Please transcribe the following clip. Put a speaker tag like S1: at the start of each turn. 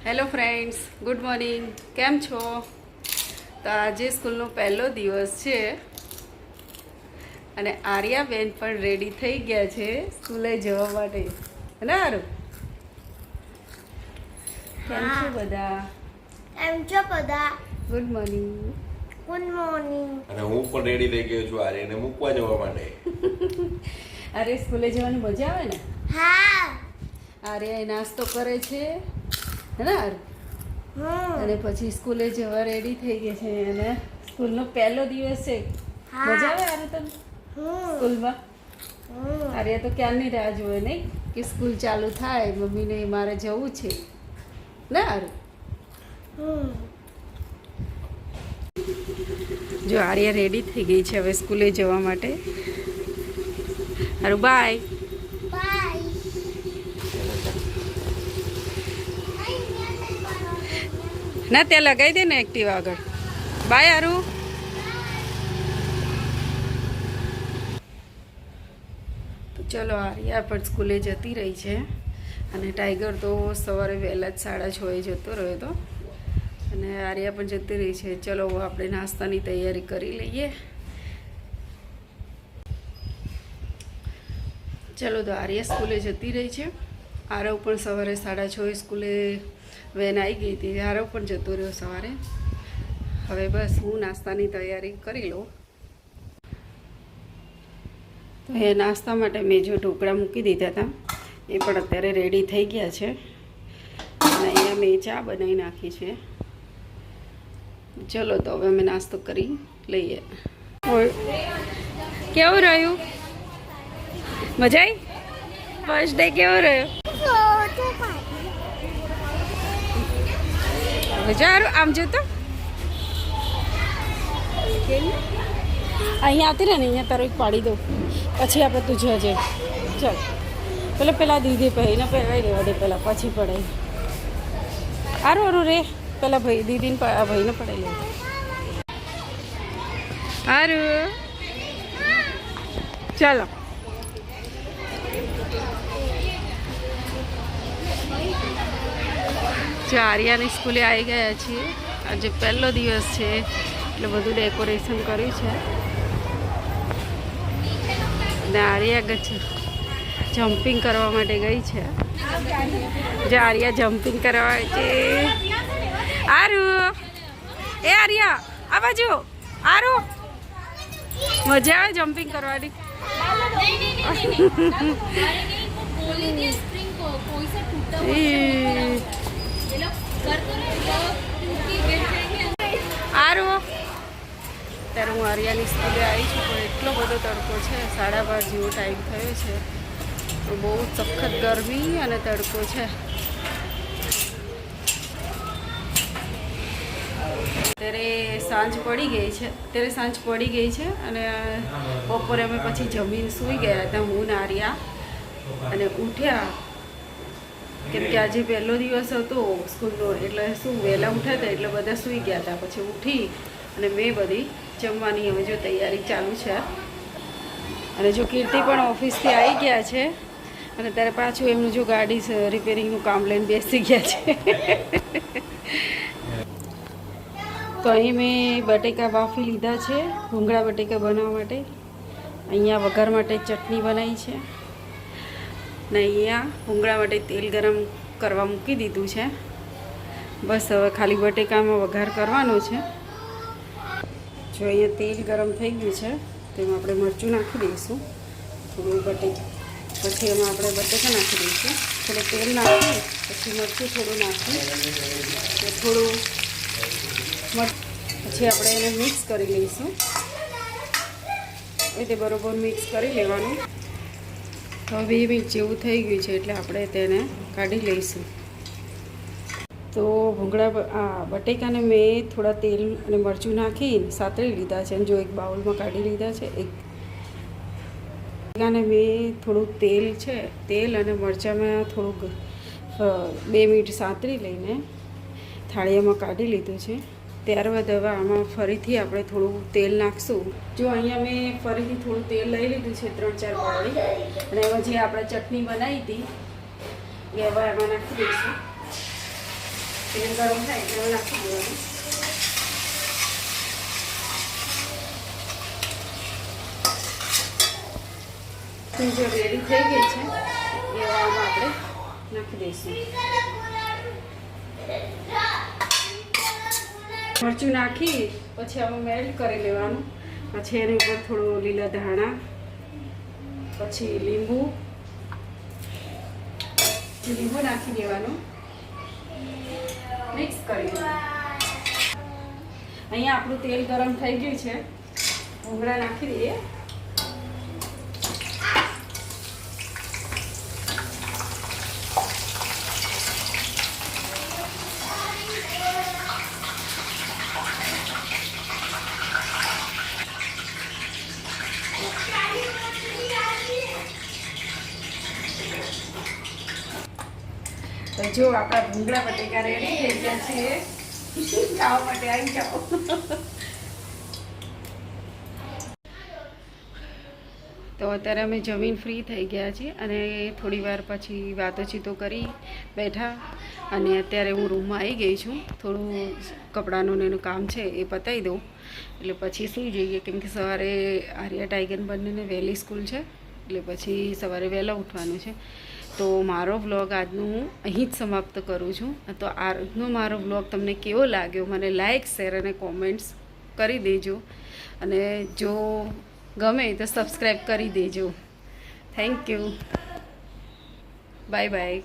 S1: Hello friends, good morning. કેમ છો? તો આજે સ્કૂલનો પહેલો દિવસ છે અને આર્યાબેન પણ રેડી થઈ ગયા છે સ્કૂલે જવા માટે. હે આરું? કેમ છો બધા?
S2: એમ છો બધા?
S1: Good morning.
S2: Good morning.
S3: અને હું પણ રેડી થઈ ગયો છું આર્યને મૂકવા જવા માટે.
S1: અરે સ્કૂલે જવાની મજા આવે ને?
S2: હા.
S1: આર્યા એ નાસ્તો કરે છે, હે ને આરું? અને પછી સ્કૂલે જવા રેડી થઈ ગઈ છે અને સ્કૂલનો પહેલો દિવસ છે. મજા આવે આરું તને સ્કૂલમાં? આર્યા તો ક્યારની રાહ જોવે નહીં કે સ્કૂલ ચાલુ થાય, મમ્મીને મારે જવું છે ને આરું? જો આર્યા રેડી થઈ ગઈ છે હવે સ્કૂલે જવા માટે. હારું બાય.
S2: બાય.
S1: ના ત્યાં લગાવી દે ને એક્ટિવા આગળ. બાય હારું. તો ચલો આર્યા પણ સ્કૂલે જતી રહી છે અને ટાઈગર તો સવારે વહેલા જ 6:30 જતો રહ્યો હતો અને આર્યા પણ જતી રહી છે. ચલો આપણે નાસ્તાની તૈયારી કરી લઈએ. ચલો તો આર્યા સ્કૂલે જતી રહી છે. આરવ પણ સવારે 6:30 સ્કૂલે વેન આવી ગઈ હતી. આરવ પણ જતો રહ્યો સવારે. હવે બસ હું નાસ્તાની તૈયારી કરી લઉં. તો એ નાસ્તા માટે મેં જો ઢોકળા મૂકી દીધા હતા, એ પણ અત્યારે રેડી થઈ ગયા છે અને અહીંયા મેં ચા બનાવી નાખી છે. ચલો તો હવે અમે નાસ્તો કરી લઈએ. કેવું રહ્યું? મજા આવી? ફર્સ્ટ ડે કેવો રહ્યો? મજા આમ જતો અહીંયા આવતી રહે ને, અહીંયા તારો એક પાડી દઉં પછી આપણે તું જજે. ચાલ પેલા દીદી ભાઈને પહેરાવી લેવા દે પહેલાં, પછી પડાય. સારું રે પેલા ભાઈ દીદીને ભાઈને પડાવી લેવા. સારું ચાલો. જો આર્યાની સ્કૂલે આવી ગયા છીએ. આજે પહેલો દિવસ છે એટલે બધું ડેકોરેશન કર્યું છે અને આર્યા જમ્પિંગ કરવા માટે ગઈ છે. જો આર્યા જમ્પિંગ કરવા છે. આરું એ આર્યા આ બાજુ આરું મજા આવે જમ્પિંગ કરવાની. આરો ત્યારે હું આર્યાની સ્કૂલે આવી છું પણ એટલો બધો તડકો છે. 12:30 જેવો ટાઈમ થયો છે તો બહુ સખત ગરમી અને તડકો છે. ત્યારે સાંજ પડી ગઈ છે અને બપોરે અમે પછી જમીન સૂઈ ગયા હતા હું ને આર્યા અને ઉઠ્યા કેમ કે આજે પહેલો દિવસ હતો સ્કૂલનો એટલે શું વહેલા ઉઠ્યા હતા એટલે બધા સૂઈ ગયા હતા. પછી ઉઠી અને મેં બધી જમવાની હવે જો તૈયારી ચાલુ છે અને જો કીર્તિ પણ ઓફિસથી આવી ગયા છે અને ત્યારે પાછું એમનું જો ગાડી રિપેરિંગનું કામ લઈને બેસી ગયા છે. તો અહીં મેં બટેકા બાફી લીધા છે ભૂંગળા બટેકા બનાવવા માટે. અહીંયા વઘાર માટે ચટણી બનાવી છે ને અહીંયા ભૂંગળા માટે તેલ ગરમ કરવા મૂકી દીધું છે. બસ હવે ખાલી બટેકામાં વઘાર કરવાનો છે. જો અહીંયા તેલ ગરમ થઈ ગયું છે તેમાં આપણે મરચું નાખી દઈશું થોડું પછી એમાં આપણે બટેકા નાખી દઈશું. થોડું તેલ નાખી પછી મરચું થોડું નાખી થોડું પછી આપણે એને મિક્સ કરી લઈશું. એ તે બરોબર મિક્સ કરી લેવાનું. તો 2 મિનિટ જેવું થઈ ગયું છે એટલે આપણે તેને કાઢી લઈશું. તો બટેકાને મેં થોડા તેલ અને મરચું નાખીને સાતળી લીધા છે અને જો એક બાઉલમાં કાઢી લીધા છે. બટેકાને મેં થોડું તેલ અને મરચાંમાં થોડુંક 2 મિનિટ સાતળી લઈને થાળીમાં કાઢી લીધું છે. ત્યારબાદ હવે આમાં ફરીથી આપણે થોડું તેલ નાખશું. જો અહીંયા મેં ફરીથી થોડું તેલ લઈ લીધું છે 3-4 પાવડી અને એમાં જે આપણે ચટણી બનાવી હતી એ હવે એમાં નાખી દઈશું. તેલ ગરમ થાય એટલે નાખી દેવાનું. જો રેડી થઈ ગઈ છે એવામાં આપણે નાખી દઈશું. મરચું નાખી પછી આમાં મેલ્ટ કરી લેવાનું. પછી એની ઉપર થોડું લીલા ધાણા, પછી લીંબુ નાખી દેવાનું, મિક્સ કરી દેવાનું. અહીંયા આપણું તેલ ગરમ થઈ ગયું છે. ભૂંગળા નાખી દઈએ. તો જો આપણા ભૂંગળા બટેકા રેડી થઈ ગયા છે. ખાવા માટે આવી જાઓ. તો અત્યારે અમે જમીન ફ્રી થઈ ગયા છીએ અને થોડી વાર પછી વાતોચીતો કરી બેઠા. અને અત્યારે હું રૂમમાં આવી ગઈ છું. થોડું કપડાનું ને એનું કામ છે એ પતાવી દઉં એટલે પછી સૂઈ જઈએ, કેમ કે સવારે આર્યા ટાઈગર બંનેને વહેલી સ્કૂલ છે એટલે પછી સવારે વહેલા ઉઠવાનું છે. તો મારો વ્લોગ આજનો હું અહીં જ સમાપ્ત કરું છું. તો આજનો મારો વ્લોગ તમને કેવો લાગ્યો મને લાઈક, શેર અને કોમેન્ટ્સ કરી દેજો. અને જો ગમે તો સબસ્ક્રાઈબ કરી દેજો. Thank you. Bye bye.